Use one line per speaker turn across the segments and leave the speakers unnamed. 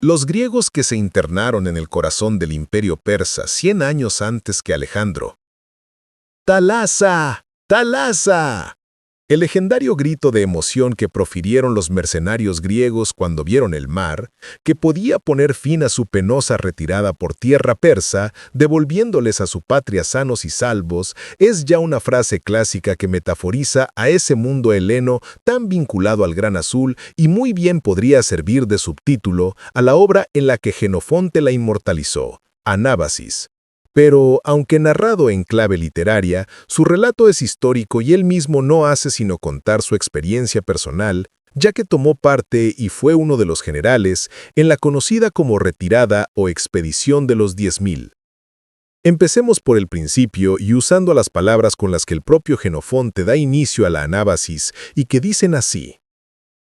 Los griegos que se internaron en el corazón del imperio persa 100 años antes que Alejandro. ¡Talasa! ¡Talasa! El legendario grito de emoción que profirieron los mercenarios griegos cuando vieron el mar, que podía poner fin a su penosa retirada por tierra persa, devolviéndoles a su patria sanos y salvos, es ya una frase clásica que metaforiza a ese mundo heleno tan vinculado al Gran Azul y muy bien podría servir de subtítulo a la obra en la que Jenofonte la inmortalizó, Anábasis. Pero, aunque narrado en clave literaria, su relato es histórico y él mismo no hace sino contar su experiencia personal, ya que tomó parte y fue uno de los generales en la conocida como retirada o expedición de los 10.000. Empecemos por el principio y usando las palabras con las que el propio Jenofonte da inicio a la Anábasis y que dicen así.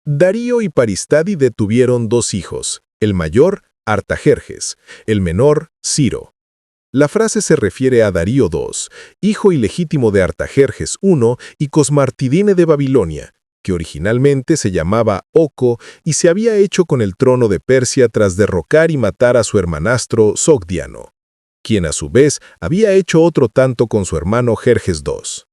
Darío y Paristádide tuvieron 2 hijos, el mayor, Artajerjes, el menor, Ciro. La frase se refiere a Darío II, hijo ilegítimo de Artajerjes I y Cosmartidine de Babilonia, que originalmente se llamaba Oco y se había hecho con el trono de Persia tras derrocar y matar a su hermanastro Sogdiano, quien a su vez había hecho otro tanto con su hermano Jerjes II.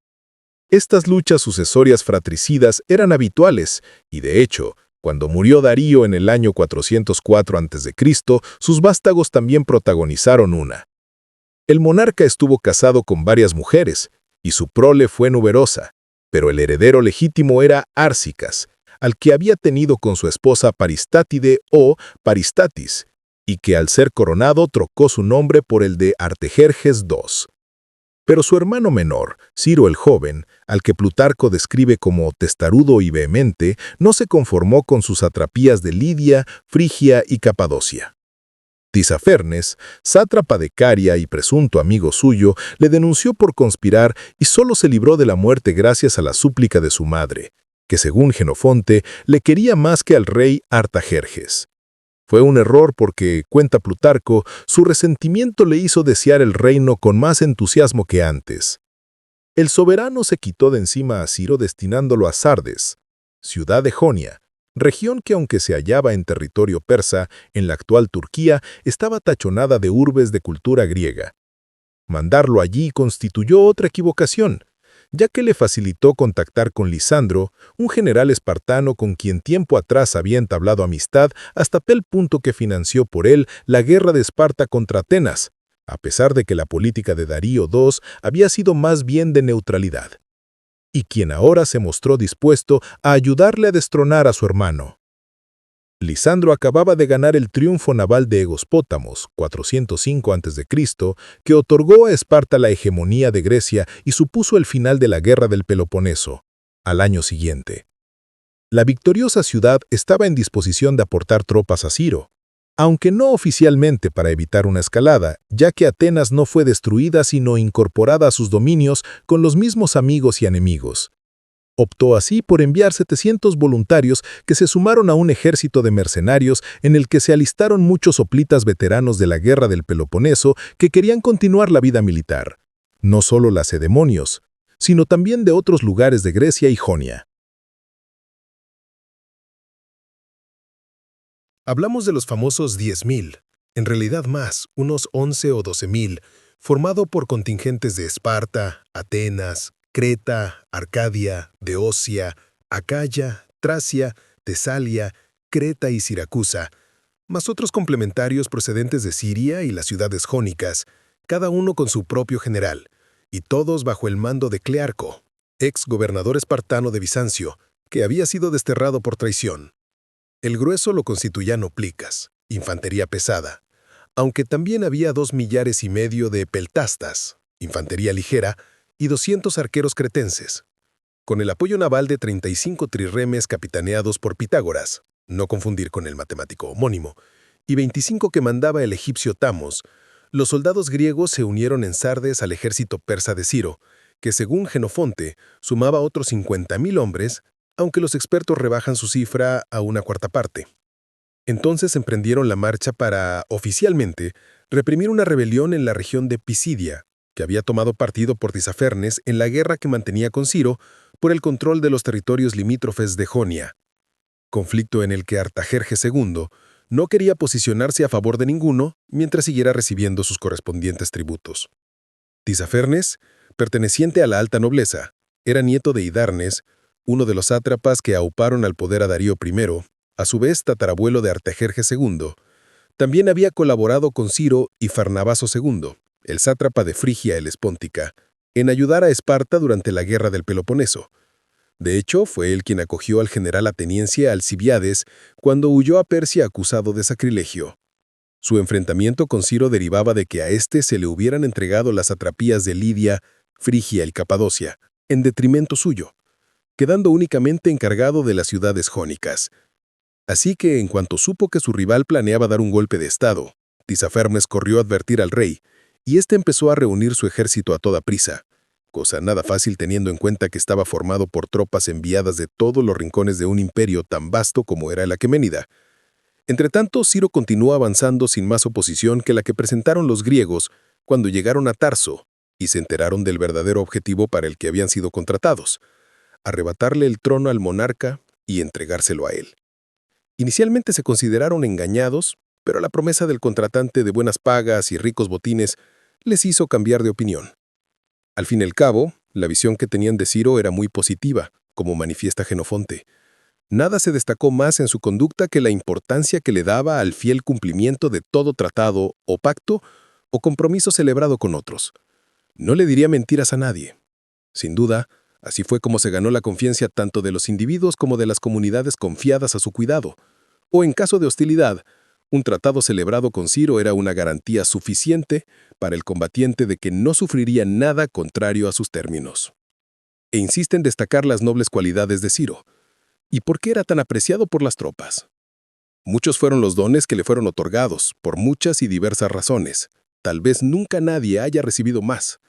Estas luchas sucesorias fratricidas eran habituales y, de hecho, cuando murió Darío en el año 404 a.C., sus vástagos también protagonizaron una. El monarca estuvo casado con varias mujeres, y su prole fue numerosa, pero el heredero legítimo era Ársicas, al que había tenido con su esposa Paristátide o Paristatis, y que al ser coronado trocó su nombre por el de Artajerjes II. Pero su hermano menor, Ciro el joven, al que Plutarco describe como testarudo y vehemente, no se conformó con sus satrapías de Lidia, Frigia y Capadocia. Tisafernes, sátrapa de Caria y presunto amigo suyo, le denunció por conspirar y solo se libró de la muerte gracias a la súplica de su madre, que según Jenofonte le quería más que al rey Artajerjes. Fue un error porque, cuenta Plutarco, su resentimiento le hizo desear el reino con más entusiasmo que antes. El soberano se quitó de encima a Ciro destinándolo a Sardes, ciudad de Jonia, región que aunque se hallaba en territorio persa, en la actual Turquía, estaba tachonada de urbes de cultura griega. Mandarlo allí constituyó otra equivocación, ya que le facilitó contactar con Lisandro, un general espartano con quien tiempo atrás había entablado amistad hasta tal punto que financió por él la guerra de Esparta contra Atenas, a pesar de que la política de Darío II había sido más bien de neutralidad. Y quien ahora se mostró dispuesto a ayudarle a destronar a su hermano. Lisandro acababa de ganar el triunfo naval de Egospótamos, 405 a.C., que otorgó a Esparta la hegemonía de Grecia y supuso el final de la Guerra del Peloponeso, al año siguiente. La victoriosa ciudad estaba en disposición de aportar tropas a Ciro, aunque no oficialmente para evitar una escalada, ya que Atenas no fue destruida sino incorporada a sus dominios con los mismos amigos y enemigos. Optó así por enviar 700 voluntarios que se sumaron a un ejército de mercenarios en el que se alistaron muchos hoplitas veteranos de la guerra del Peloponeso que querían continuar la vida militar, no solo lacedemonios, sino también de otros lugares de Grecia y Jonia.
Hablamos de los famosos 10.000, en realidad más, unos 11 o 12.000, formado por contingentes de Esparta, Atenas, Creta, Arcadia, Beocia, Acaya, Tracia, Tesalia, Creta y Siracusa, más otros complementarios procedentes de Siria y las ciudades jónicas, cada uno con su propio general, y todos bajo el mando de Clearco, ex gobernador espartano de Bizancio, que había sido desterrado por traición. El grueso lo constituían hoplicas, infantería pesada, aunque también había 2,5 millares de peltastas, infantería ligera, y 200 arqueros cretenses, con el apoyo naval de 35 trirremes capitaneados por Pitágoras, no confundir con el matemático homónimo, y 25 que mandaba el egipcio Tamos. Los soldados griegos se unieron en Sardes al ejército persa de Ciro, que según Jenofonte sumaba otros 50.000 hombres, aunque los expertos rebajan su cifra a una cuarta parte. Entonces emprendieron la marcha para, oficialmente, reprimir una rebelión en la región de Pisidia, que había tomado partido por Tisafernes en la guerra que mantenía con Ciro por el control de los territorios limítrofes de Jonia, conflicto en el que Artajerjes II No quería posicionarse a favor de ninguno mientras siguiera recibiendo sus correspondientes tributos. Tisafernes, perteneciente a la alta nobleza, era nieto de Hidarnes, uno de los sátrapas que auparon al poder a Darío I, a su vez tatarabuelo de Artajerjes II. También había colaborado con Ciro y Farnabazo II, el sátrapa de Frigia Helespóntica, en ayudar a Esparta durante la Guerra del Peloponeso. De hecho, fue él quien acogió al general ateniense Alcibiades cuando huyó a Persia acusado de sacrilegio. Su enfrentamiento con Ciro derivaba de que a éste se le hubieran entregado las satrapías de Lidia, Frigia y Capadocia, en detrimento suyo, quedando únicamente encargado de las ciudades jónicas. Así que, en cuanto supo que su rival planeaba dar un golpe de estado, Tisafernes corrió a advertir al rey, y éste empezó a reunir su ejército a toda prisa, cosa nada fácil teniendo en cuenta que estaba formado por tropas enviadas de todos los rincones de un imperio tan vasto como era el aqueménida. Entretanto, Ciro continuó avanzando sin más oposición que la que presentaron los griegos cuando llegaron a Tarso y se enteraron del verdadero objetivo para el que habían sido contratados: arrebatarle el trono al monarca y entregárselo a él. Inicialmente se consideraron engañados, pero la promesa del contratante de buenas pagas y ricos botines les hizo cambiar de opinión. Al fin y al cabo, la visión que tenían de Ciro era muy positiva, como manifiesta Jenofonte. Nada se destacó más en su conducta que la importancia que le daba al fiel cumplimiento de todo tratado o pacto o compromiso celebrado con otros. No le diría mentiras a nadie. Sin duda, así fue como se ganó la confianza tanto de los individuos como de las comunidades confiadas a su cuidado. O en caso de hostilidad, un tratado celebrado con Ciro era una garantía suficiente para el combatiente de que no sufriría nada contrario a sus términos. E insiste en destacar las nobles cualidades de Ciro. ¿Y por qué era tan apreciado por las tropas? Muchos fueron los dones que le fueron otorgados, por muchas y diversas razones. Tal vez nunca nadie haya recibido más.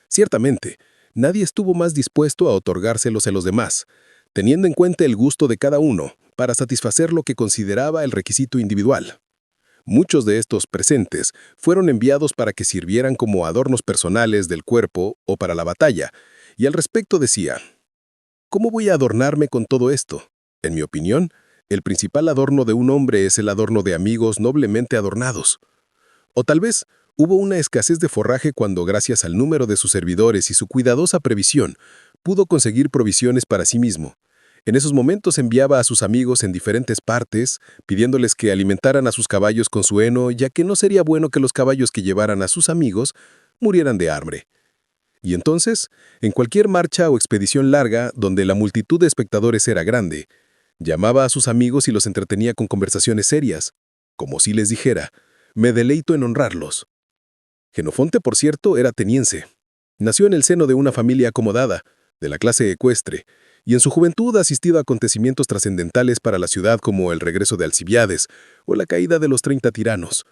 Ciertamente, nadie estuvo más dispuesto a otorgárselos a los demás, teniendo en cuenta el gusto de cada uno, para satisfacer lo que consideraba el requisito individual. Muchos de estos presentes fueron enviados para que sirvieran como adornos personales del cuerpo o para la batalla, y al respecto decía: ¿cómo voy a adornarme con todo esto? En mi opinión, el principal adorno de un hombre es el adorno de amigos noblemente adornados. O tal vez hubo una escasez de forraje cuando, gracias al número de sus servidores y su cuidadosa previsión, pudo conseguir provisiones para sí mismo. En esos momentos enviaba a sus amigos en diferentes partes, pidiéndoles que alimentaran a sus caballos con su heno, ya que no sería bueno que los caballos que llevaran a sus amigos murieran de hambre. Y entonces, en cualquier marcha o expedición larga, donde la multitud de espectadores era grande, llamaba a sus amigos y los entretenía con conversaciones serias, como si les dijera: «Me deleito en honrarlos». Jenofonte, por cierto, era ateniense. Nació en el seno de una familia acomodada, de la clase ecuestre, y en su juventud ha asistido a acontecimientos trascendentales para la ciudad como el regreso de Alcibiades o la caída de los 30 tiranos.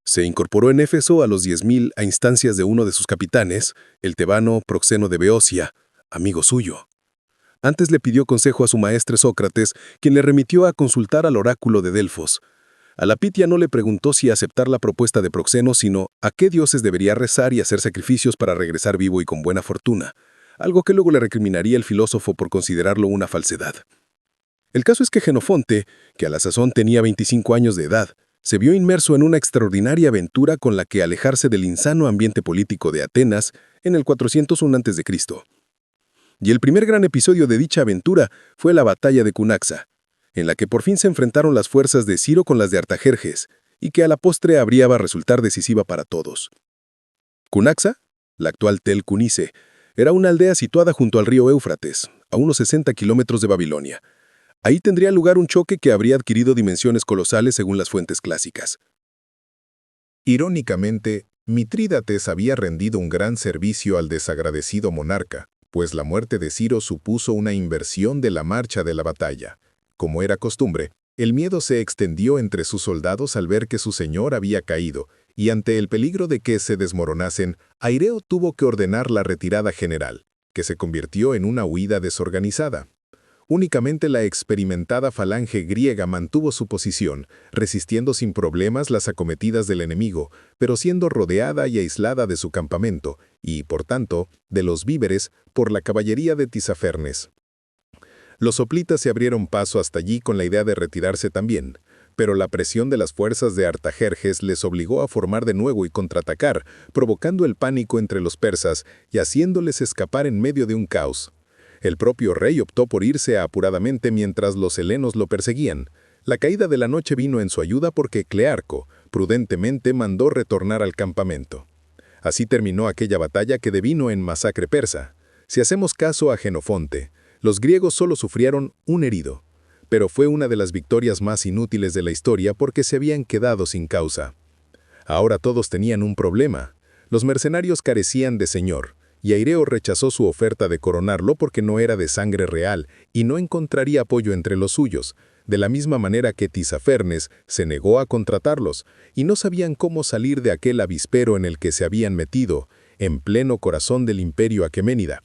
Se incorporó en Éfeso a los 10.000 a instancias de uno de sus capitanes, el tebano Proxeno de Beocia, amigo suyo. Antes le pidió consejo a su maestre Sócrates, quien le remitió a consultar al oráculo de Delfos. A la Pitia no le preguntó si aceptar la propuesta de Proxeno, sino a qué dioses debería rezar y hacer sacrificios para regresar vivo y con buena fortuna, algo que luego le recriminaría el filósofo por considerarlo una falsedad. El caso es que Jenofonte, que a la sazón tenía 25 años de edad, se vio inmerso en una extraordinaria aventura con la que alejarse del insano ambiente político de Atenas en el 401 a.C. Y el primer gran episodio de dicha aventura fue la batalla de Cunaxa, en la que por fin se enfrentaron las fuerzas de Ciro con las de Artajerjes, y que a la postre habría a resultar decisiva para todos. Cunaxa, la actual Tel Cunice, era una aldea situada junto al río Éufrates, a unos 60 kilómetros de Babilonia. Ahí tendría lugar un choque que habría adquirido dimensiones colosales según las fuentes clásicas.
Irónicamente, Mitrídates había rendido un gran servicio al desagradecido monarca, pues la muerte de Ciro supuso una inversión de la marcha de la batalla. Como era costumbre, el miedo se extendió entre sus soldados al ver que su señor había caído, y ante el peligro de que se desmoronasen, Aireo tuvo que ordenar la retirada general, que se convirtió en una huida desorganizada. Únicamente la experimentada falange griega mantuvo su posición, resistiendo sin problemas las acometidas del enemigo, pero siendo rodeada y aislada de su campamento, y, por tanto, de los víveres, por la caballería de Tisafernes. Los hoplitas se abrieron paso hasta allí con la idea de retirarse también, Pero la presión de las fuerzas de Artajerjes les obligó a formar de nuevo y contraatacar, provocando el pánico entre los persas y haciéndoles escapar en medio de un caos. El propio rey optó por irse apuradamente mientras los helenos lo perseguían. La caída de la noche vino en su ayuda porque Clearco, prudentemente, mandó retornar al campamento. Así terminó aquella batalla que devino en masacre persa. Si hacemos caso a Jenofonte, los griegos solo sufrieron un herido, pero fue una de las victorias más inútiles de la historia porque se habían quedado sin causa. Ahora todos tenían un problema. Los mercenarios carecían de señor, y Aireo rechazó su oferta de coronarlo porque no era de sangre real y no encontraría apoyo entre los suyos, de la misma manera que Tisafernes se negó a contratarlos, y no sabían cómo salir de aquel avispero en el que se habían metido, en pleno corazón del imperio aqueménida.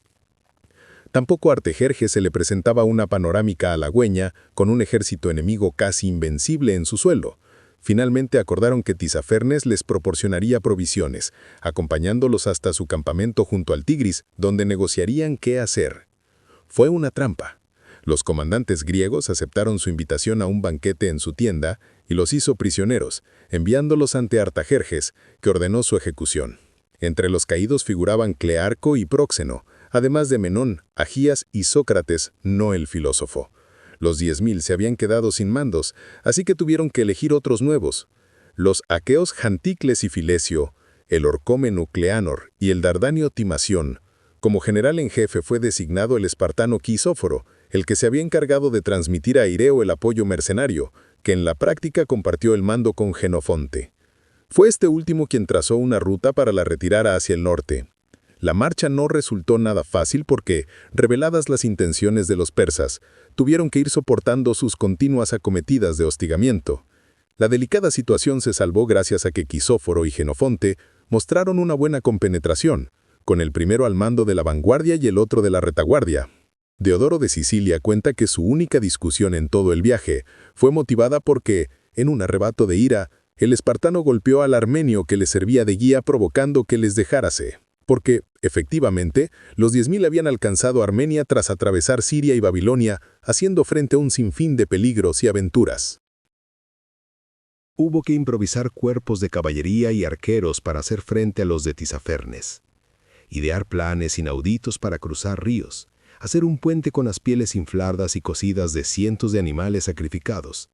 Tampoco a Artajerjes se le presentaba una panorámica halagüeña con un ejército enemigo casi invencible en su suelo. Finalmente acordaron que Tisafernes les proporcionaría provisiones, acompañándolos hasta su campamento junto al Tigris, donde negociarían qué hacer. Fue una trampa. Los comandantes griegos aceptaron su invitación a un banquete en su tienda y los hizo prisioneros, enviándolos ante Artajerjes, que ordenó su ejecución. Entre los caídos figuraban Clearco y Próxeno, además de Menón, Agías y Sócrates, no el filósofo. Los 10.000 se habían quedado sin mandos, así que tuvieron que elegir otros nuevos. Los aqueos Janticles y Filesio, el orcómeno Cleanor y el dardanio Timación. Como general en jefe fue designado el espartano Quisóforo, el que se había encargado de transmitir a Aireo el apoyo mercenario, que en la práctica compartió el mando con Jenofonte. Fue este último quien trazó una ruta para la retirada hacia el norte. La marcha no resultó nada fácil porque, reveladas las intenciones de los persas, tuvieron que ir soportando sus continuas acometidas de hostigamiento. La delicada situación se salvó gracias a que Quisóforo y Jenofonte mostraron una buena compenetración, con el primero al mando de la vanguardia y el otro de la retaguardia. Deodoro de Sicilia cuenta que su única discusión en todo el viaje fue motivada porque, en un arrebato de ira, el espartano golpeó al armenio que le servía de guía provocando que les dejárase. Porque, efectivamente, los 10.000 habían alcanzado Armenia tras atravesar Siria y Babilonia, haciendo frente a un sinfín de peligros y aventuras.
Hubo que improvisar cuerpos de caballería y arqueros para hacer frente a los de Tisafernes, idear planes inauditos para cruzar ríos, hacer un puente con las pieles infladas y cocidas de cientos de animales sacrificados,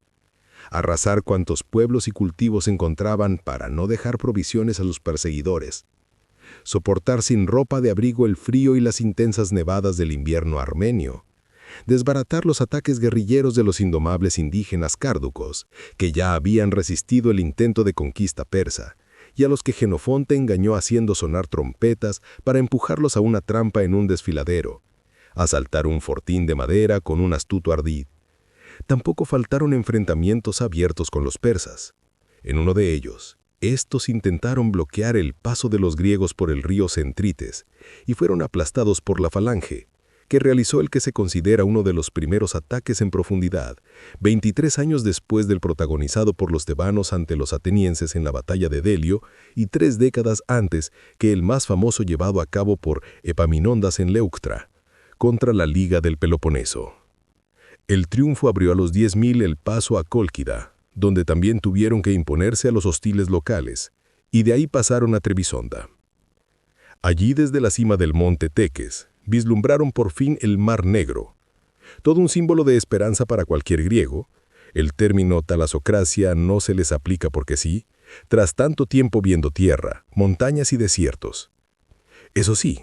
arrasar cuantos pueblos y cultivos encontraban para no dejar provisiones a los perseguidores, soportar sin ropa de abrigo el frío y las intensas nevadas del invierno armenio, desbaratar los ataques guerrilleros de los indomables indígenas cárdocos, que ya habían resistido el intento de conquista persa, y a los que Jenofonte engañó haciendo sonar trompetas para empujarlos a una trampa en un desfiladero, asaltar un fortín de madera con un astuto ardid. Tampoco faltaron enfrentamientos abiertos con los persas. En uno de ellos, estos intentaron bloquear el paso de los griegos por el río Centrites y fueron aplastados por la falange, que realizó el que se considera uno de los primeros ataques en profundidad, 23 años después del protagonizado por los tebanos ante los atenienses en la batalla de Delio y 3 décadas antes que el más famoso llevado a cabo por Epaminondas en Leuctra, contra la Liga del Peloponeso. El triunfo abrió a los 10.000 el paso a Cólquida, donde también tuvieron que imponerse a los hostiles locales, y de ahí pasaron a Trebisonda. Allí desde la cima del monte Teques, vislumbraron por fin el Mar Negro. Todo un símbolo de esperanza para cualquier griego, el término talasocracia no se les aplica porque sí, tras tanto tiempo viendo tierra, montañas y desiertos. Eso sí,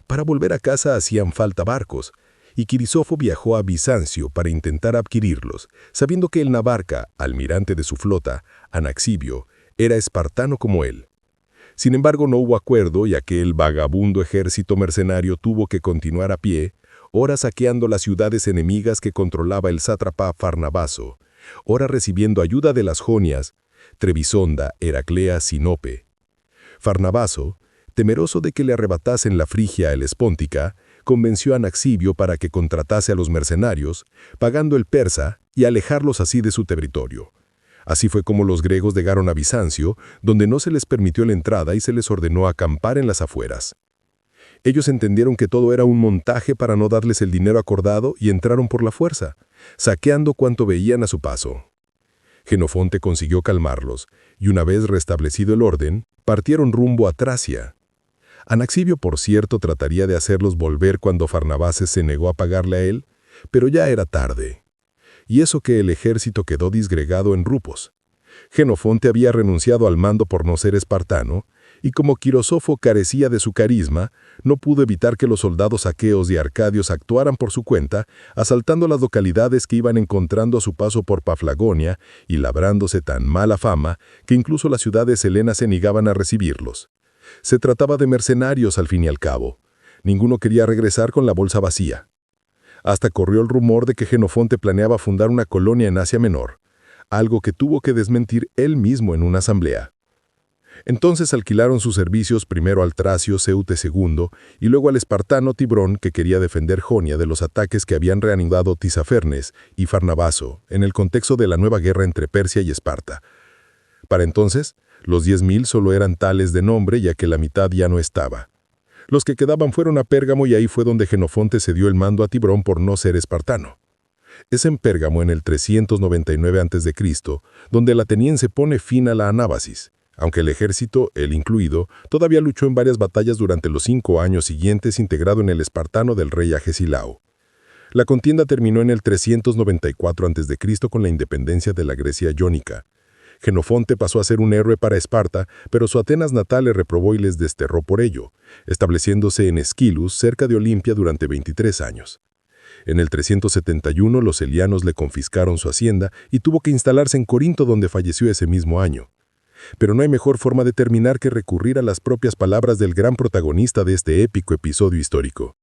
para volver a casa hacían falta barcos, y Quirisófo viajó a Bizancio para intentar adquirirlos, sabiendo que el navarca, almirante de su flota, Anaxibio, era espartano como él. Sin embargo, no hubo acuerdo y aquel vagabundo ejército mercenario tuvo que continuar a pie, ora saqueando las ciudades enemigas que controlaba el sátrapa Farnabazo, ora recibiendo ayuda de las Jonias, Trebisonda, Heraclea, Sinope. Farnabazo, temeroso de que le arrebatasen la Frigia helespóntica, convenció a Anaxibio para que contratase a los mercenarios, pagando el persa y alejarlos así de su territorio. Así fue como los griegos llegaron a Bizancio, donde no se les permitió la entrada y se les ordenó acampar en las afueras. Ellos entendieron que todo era un montaje para no darles el dinero acordado y entraron por la fuerza, saqueando cuanto veían a su paso.
Jenofonte consiguió calmarlos, y una vez restablecido el orden, partieron rumbo a Tracia. Anaxibio, por cierto, trataría de hacerlos volver cuando Farnabaces se negó a pagarle a él, pero ya era tarde. Y eso que el ejército quedó disgregado en grupos. Jenofonte había renunciado al mando por no ser espartano, y como Quirosofo carecía de su carisma, no pudo evitar que los soldados aqueos y arcadios actuaran por su cuenta, asaltando las localidades que iban encontrando a su paso por Paflagonia y labrándose tan mala fama que incluso las ciudades helenas se negaban a recibirlos. Se trataba de mercenarios al fin y al cabo. Ninguno quería regresar con la bolsa vacía. Hasta corrió el rumor de que Jenofonte planeaba fundar una colonia en Asia Menor, algo que tuvo que desmentir él mismo en una asamblea. Entonces alquilaron sus servicios primero al tracio Ceute II y luego al espartano Tibrón, que quería defender Jonia de los ataques que habían reanudado Tisafernes y Farnabazo en el contexto de la nueva guerra entre Persia y Esparta. Para entonces, los 10.000 solo eran tales de nombre, ya que la mitad ya no estaba. Los que quedaban fueron a Pérgamo y ahí fue donde Jenofonte cedió el mando a Tibrón por no ser espartano. Es en Pérgamo, en el 399 a.C., donde el ateniense pone fin a la anábasis, aunque el ejército, él incluido, todavía luchó en varias batallas durante los 5 años siguientes integrado en el espartano del rey Agesilao. La contienda terminó en el 394 a.C. con la independencia de la Grecia jónica. Jenofonte pasó a ser un héroe para Esparta, pero su Atenas natal le reprobó y les desterró por ello, estableciéndose en Esquilus, cerca de Olimpia, durante 23 años. En el 371 los elianos le confiscaron su hacienda y tuvo que instalarse en Corinto, donde falleció ese mismo año. Pero no hay mejor forma de terminar que recurrir a las propias palabras del gran protagonista de este épico episodio histórico.